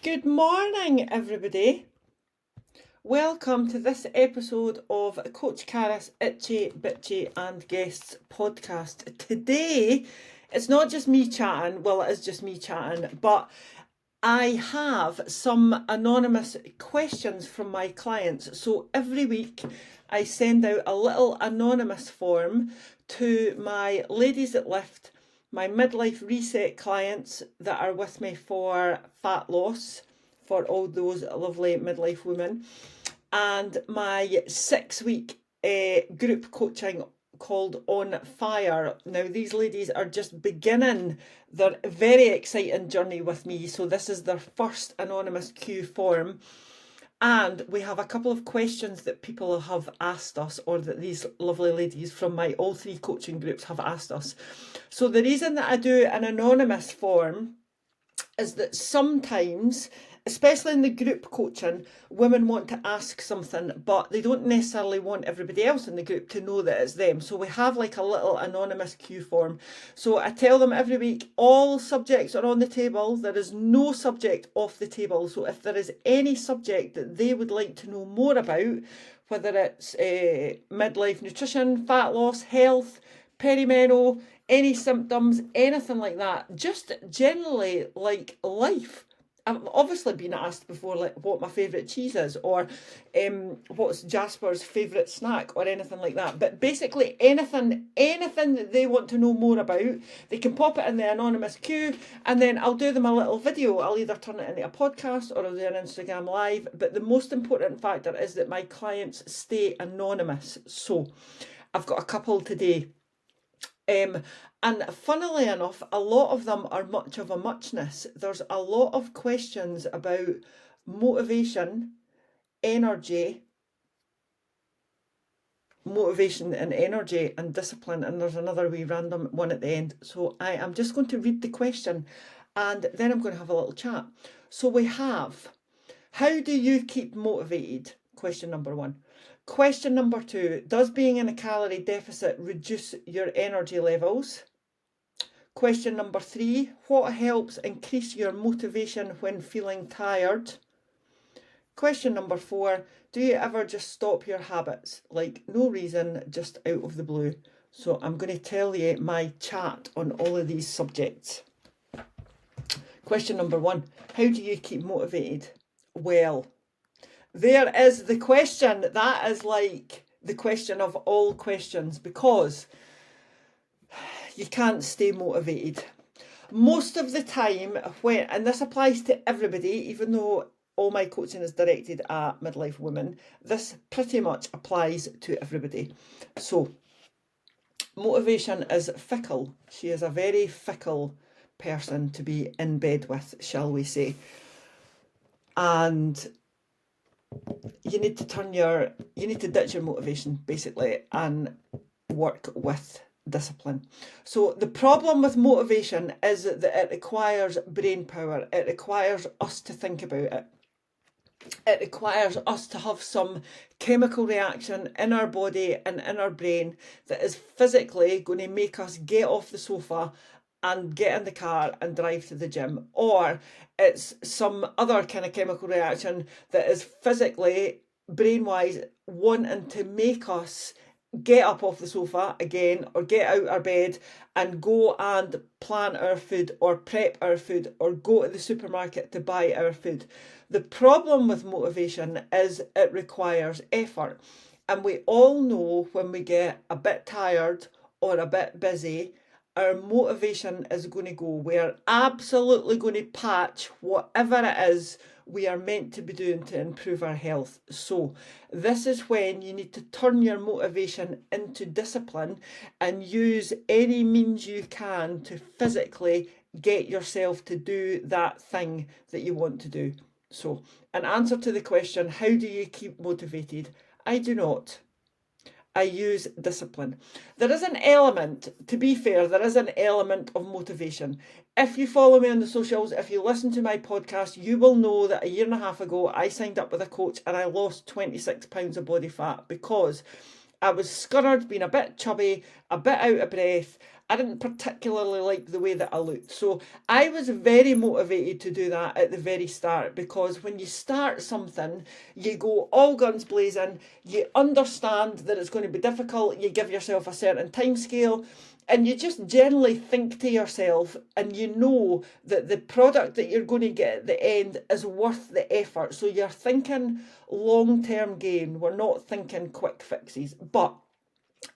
Good morning, everybody. Welcome to this episode of Coach Caris Itchy Bitchy and Guests podcast. Today, it's not just me chatting, well, it is just me chatting, but I have some anonymous questions from my clients. So every week, I send out a little anonymous form to my ladies that lift, my midlife reset clients that are with me for fat loss, for all those lovely midlife women, and my 6-week group coaching called On Fire. Now, these ladies are just beginning their very exciting journey with me. So this is their first anonymous Q form. And we have a couple of questions that people have asked us, or that these lovely ladies from my all three coaching groups have asked us. So the reason that I do an anonymous form is that sometimes, especially in the group coaching, women want to ask something, but they don't necessarily want everybody else in the group to know that it's them. So we have like a little anonymous Q form. So I tell them every week, all subjects are on the table. There is no subject off the table. So if there is any subject that they would like to know more about, whether it's midlife nutrition, fat loss, health, perimenopause, any symptoms, anything like that, just generally like life. I've obviously been asked before, like, what my favourite cheese is, or what's Jasper's favourite snack, or anything like that. But basically anything that they want to know more about, they can pop it in the anonymous queue, and then I'll do them a little video. I'll either turn it into a podcast or I'll do an Instagram live. But the most important factor is that my clients stay anonymous. So I've got a couple today. And funnily enough, a lot of them are much of a muchness. There's a lot of questions about motivation and energy and discipline, and there's another wee random one at the end. So I am just going to read the question and then I'm going to have a little chat. So we have, how do you keep motivated? Question number 1. Question number 2, does being in a calorie deficit reduce your energy levels? Question number 3, what helps increase your motivation when feeling tired? Question number 4, do you ever just stop your habits? Like, no reason, just out of the blue. So I'm going to tell you my chat on all of these subjects. Question number 1, how do you keep motivated? Well, there is the question. That is like the question of all questions, because you can't stay motivated. Most of the time, and this applies to everybody, even though all my coaching is directed at midlife women, this pretty much applies to everybody. So, motivation is fickle. She is a very fickle person to be in bed with, shall we say. And you need to ditch your motivation, basically, and work with discipline. So the problem with motivation is that it requires brain power. It requires us to think about it. It requires us to have some chemical reaction in our body and in our brain that is physically going to make us get off the sofa and get in the car and drive to the gym. Or it's some other kind of chemical reaction that is physically, brain-wise, wanting to make us get up off the sofa again, or get out our bed and go and plan our food, or prep our food, or go to the supermarket to buy our food. The problem with motivation is it requires effort. And we all know when we get a bit tired or a bit busy, our motivation is going to go. We are absolutely going to patch whatever it is we are meant to be doing to improve our health. So this is when you need to turn your motivation into discipline and use any means you can to physically get yourself to do that thing that you want to do. So, in answer to the question, how do you keep motivated? I do not. I use discipline. There is an element, to be fair, there is an element of motivation. If you follow me on the socials, if you listen to my podcast, you will know that a year and a half ago, I signed up with a coach and I lost 26 pounds of body fat because I was scurred, being a bit chubby, a bit out of breath, I didn't particularly like the way that I looked. So I was very motivated to do that at the very start, because when you start something, you go all guns blazing, you understand that it's going to be difficult, you give yourself a certain time scale, and you just generally think to yourself, and you know that the product that you're going to get at the end is worth the effort. So you're thinking long-term gain. We're not thinking quick fixes. But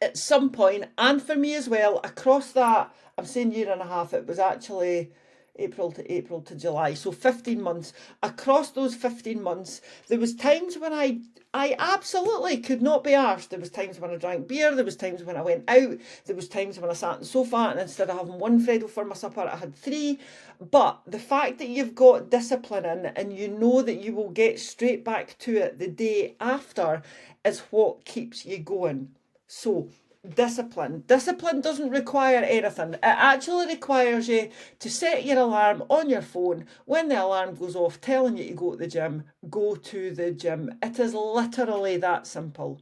at some point, and for me as well, across that, I'm saying year and a half, it was actually April to July, so 15 months. Across those 15 months, there was times when I absolutely could not be arsed. There was times when I drank beer, there was times when I went out, there was times when I sat on the sofa and instead of having one Freddo for my supper, I had three. But the fact that you've got discipline in and you know that you will get straight back to it the day after is what keeps you going. So, discipline. Discipline doesn't require anything. It actually requires you to set your alarm on your phone. When the alarm goes off telling you to go to the gym, go to the gym. It is literally that simple.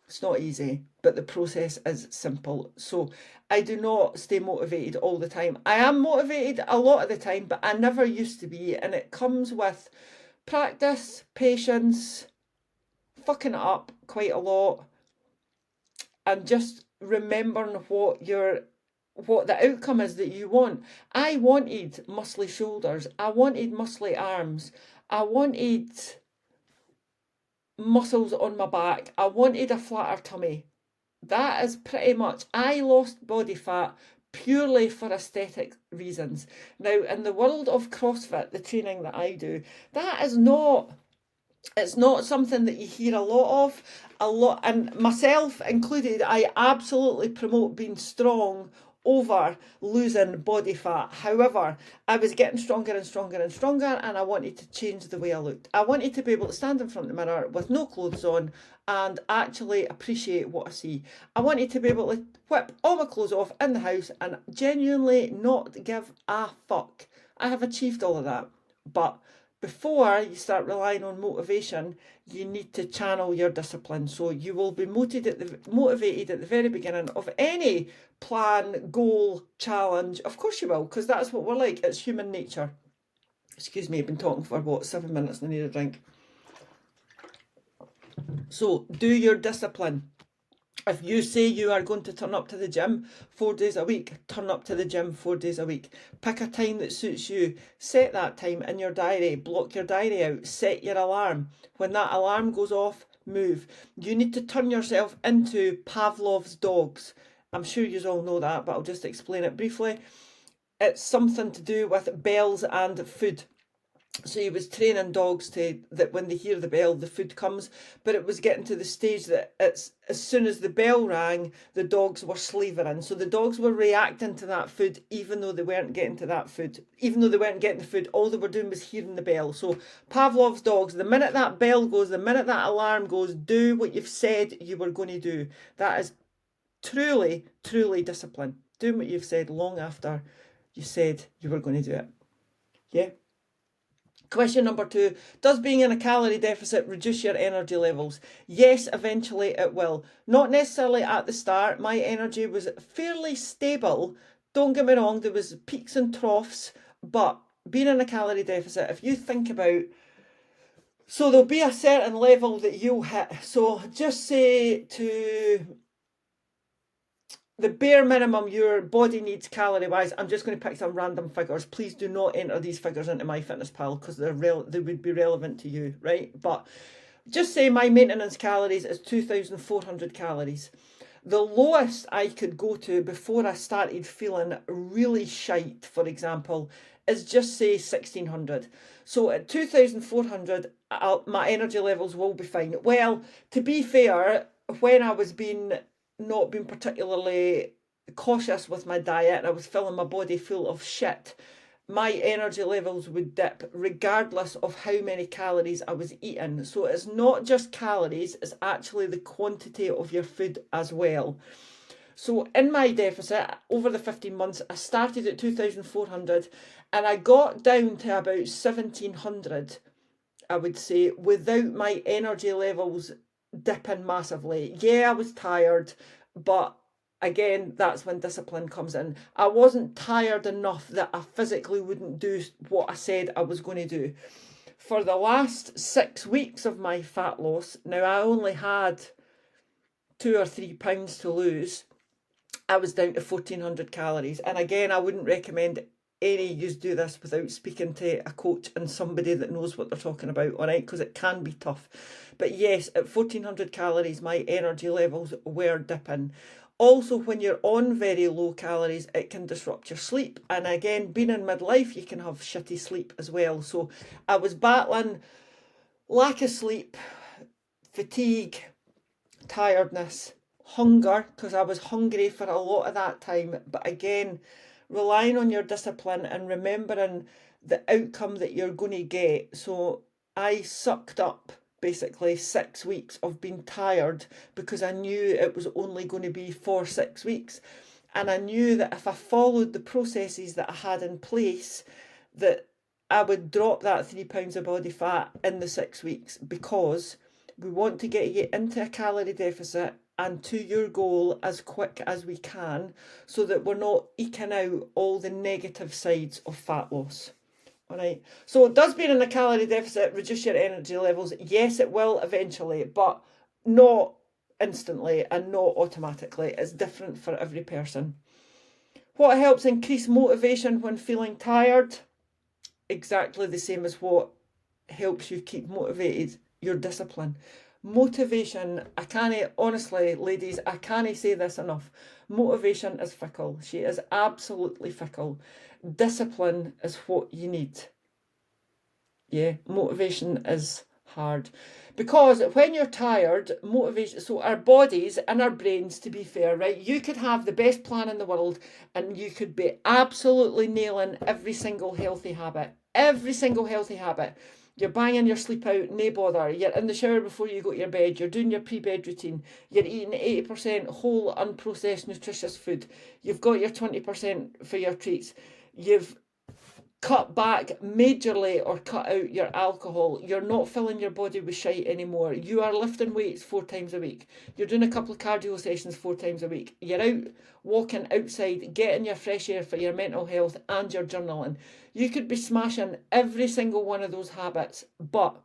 It's not easy, but the process is simple. So I do not stay motivated all the time. I am motivated a lot of the time, but I never used to be. And it comes with practice, patience, fucking it up quite a lot, and just remembering what the outcome is that you want. I wanted muscly shoulders. I wanted muscly arms. I wanted muscles on my back. I wanted a flatter tummy. That is pretty much. I lost body fat purely for aesthetic reasons. Now, in the world of CrossFit, the training that I do, that is not. It's not something that you hear a lot of. And myself included, I absolutely promote being strong over losing body fat. However, I was getting stronger and stronger and stronger, and I wanted to change the way I looked. I wanted to be able to stand in front of the mirror with no clothes on and actually appreciate what I see. I wanted to be able to whip all my clothes off in the house and genuinely not give a fuck. I have achieved all of that. But before you start relying on motivation, you need to channel your discipline. So you will be motivated at the very beginning of any plan, goal, challenge. Of course you will, because that's what we're like. It's human nature. Excuse me, I've been talking for 7 minutes and I need a drink. So do your discipline. If you say you are going to turn up to the gym 4 days a week, turn up to the gym 4 days a week. Pick a time that suits you. Set that time in your diary. Block your diary out. Set your alarm. When that alarm goes off, move. You need to turn yourself into Pavlov's dogs. I'm sure you all know that, but I'll just explain it briefly. It's something to do with bells and food. So he was training dogs that when they hear the bell, the food comes. But it was getting to the stage that it's as soon as the bell rang, the dogs were slavering. So the dogs were reacting to that food, even though they weren't getting to that food. Even though they weren't getting the food, all they were doing was hearing the bell. So Pavlov's dogs, the minute that bell goes, the minute that alarm goes, do what you've said you were going to do. That is truly, truly discipline. Doing what you've said long after you said you were going to do it. Yeah. Question number 2, does being in a calorie deficit reduce your energy levels? Yes, eventually it will. Not necessarily at the start. My energy was fairly stable. Don't get me wrong, there was peaks and troughs, but being in a calorie deficit, if you think about, so there'll be a certain level that you'll hit. So just say to the bare minimum your body needs calorie wise. I'm just going to pick some random figures. Please do not enter these figures into MyFitnessPal because they would be relevant to you, right? But just say my maintenance calories is 2,400 calories. The lowest I could go to before I started feeling really shite, for example, is just say 1,600. So at 2,400, my energy levels will be fine. Well, to be fair, when I was not being particularly cautious with my diet and I was filling my body full of shit, my energy levels would dip regardless of how many calories I was eating. So it's not just calories, it's actually the quantity of your food as well. So in my deficit, over the 15 months, I started at 2,400 and I got down to about 1,700, I would say, without my energy levels dipping massively. Yeah, I was tired, but again, that's when discipline comes in. I wasn't tired enough that I physically wouldn't do what I said I was going to do. For the last 6 weeks of my fat loss, now I only had 2 or 3 pounds to lose. I was down to 1400 calories. And again, I wouldn't recommend any of you do this without speaking to a coach and somebody that knows what they're talking about, all right? Because it can be tough. But yes, at 1400 calories, my energy levels were dipping. Also, when you're on very low calories, it can disrupt your sleep. And again, being in midlife, you can have shitty sleep as well. So I was battling lack of sleep, fatigue, tiredness, hunger, because I was hungry for a lot of that time. But again, relying on your discipline and remembering the outcome that you're going to get. So I sucked up basically 6 weeks of being tired because I knew it was only going to be for 6 weeks. And I knew that if I followed the processes that I had in place, that I would drop that 3 pounds of body fat in the 6 weeks, because we want to get you into a calorie deficit and to your goal as quick as we can, so that we're not eking out all the negative sides of fat loss. All right. So does being in a calorie deficit reduce your energy levels? Yes, it will eventually, but not instantly and not automatically. It's different for every person. What helps increase motivation when feeling tired? Exactly the same as what helps you keep motivated, your discipline. Motivation, I can't, honestly, ladies, I can't say this enough. Motivation is fickle. She is absolutely fickle. Discipline is what you need. Yeah, motivation is hard. Because when you're tired, motivation, so our bodies and our brains, to be fair, right, you could have the best plan in the world and you could be absolutely nailing every single healthy habit. Every single healthy habit. You're banging your sleep out, no bother. You're in the shower before you go to your bed. You're doing your pre-bed routine. You're eating 80% whole, unprocessed, nutritious food. You've got your 20% for your treats. You've cut back majorly or cut out your alcohol. You're not filling your body with shite anymore. You are lifting weights 4 times a week. You're doing a couple of cardio sessions 4 times a week. You're out walking outside, getting your fresh air for your mental health and your journaling. You could be smashing every single one of those habits, but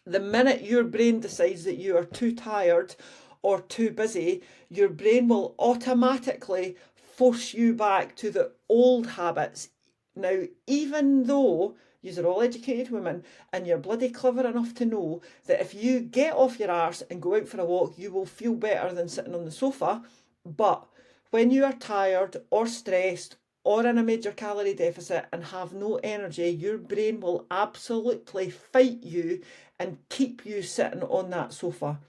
the minute your brain decides that you are too tired or too busy, your brain will automatically force you back to the old habits. Now, even though you're all educated women and you're bloody clever enough to know that if you get off your arse and go out for a walk, you will feel better than sitting on the sofa, but when you are tired or stressed or in a major calorie deficit and have no energy, your brain will absolutely fight you and keep you sitting on that sofa.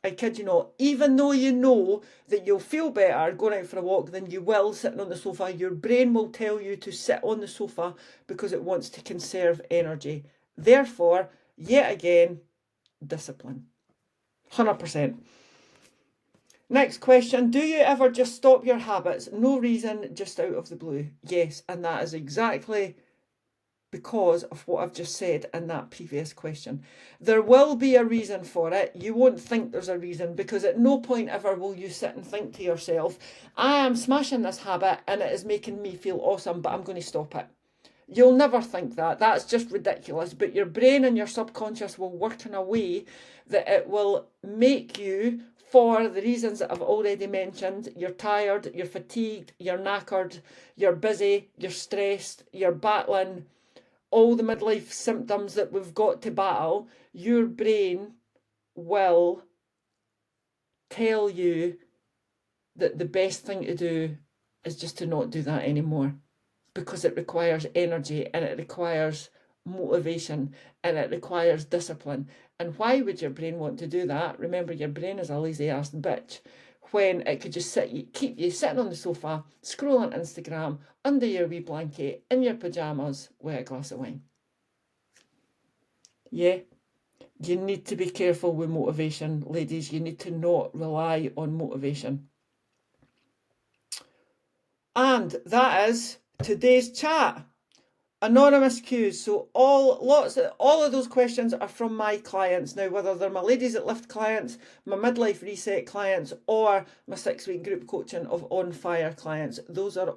I kid you not. Even though you know that you'll feel better going out for a walk than you will sitting on the sofa, your brain will tell you to sit on the sofa because it wants to conserve energy. Therefore, yet again, discipline. 100%. Next question. Do you ever just stop your habits? No reason, just out of the blue. Yes, and that is exactly because of what I've just said in that previous question. There will be a reason for it. You won't think there's a reason, because at no point ever will you sit and think to yourself, I am smashing this habit and it is making me feel awesome, but I'm going to stop it. You'll never think that. That's just ridiculous. But your brain and your subconscious will work in a way that it will make you, for the reasons that I've already mentioned, you're tired, you're fatigued, you're knackered, you're busy, you're stressed, you're battling all the midlife symptoms that we've got to battle, your brain will tell you that the best thing to do is just to not do that anymore, because it requires energy and it requires motivation and it requires discipline. And why would your brain want to do that? Remember, your brain is a lazy ass bitch, when it could just keep you sitting on the sofa, scrolling Instagram, under your wee blanket, in your pyjamas, with a glass of wine. Yeah, you need to be careful with motivation, ladies. You need to not rely on motivation. And that is today's chat. Anonymous cues. So all of those questions are from my clients. Now, whether they're my Ladies that Lift clients, my midlife reset clients, or my 6-week group coaching of On Fire clients,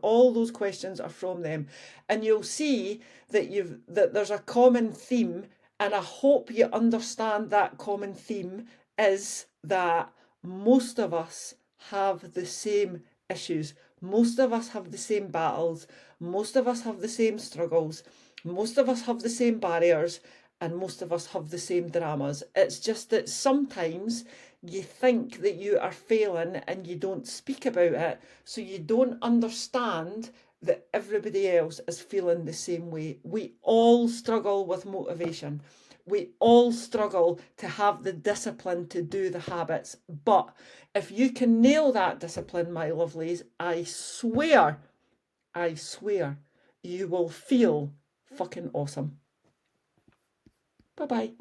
all those questions are from them. And you'll see that there's a common theme, and I hope you understand that common theme is that most of us have the same issues. Most of us have the same battles. Most of us have the same struggles. Most of us have the same barriers. And most of us have the same dramas. It's just that sometimes you think that you are failing and you don't speak about it. So you don't understand that everybody else is feeling the same way. We all struggle with motivation. We all struggle to have the discipline to do the habits. But if you can nail that discipline, my lovelies, I swear, you will feel fucking awesome. Bye bye.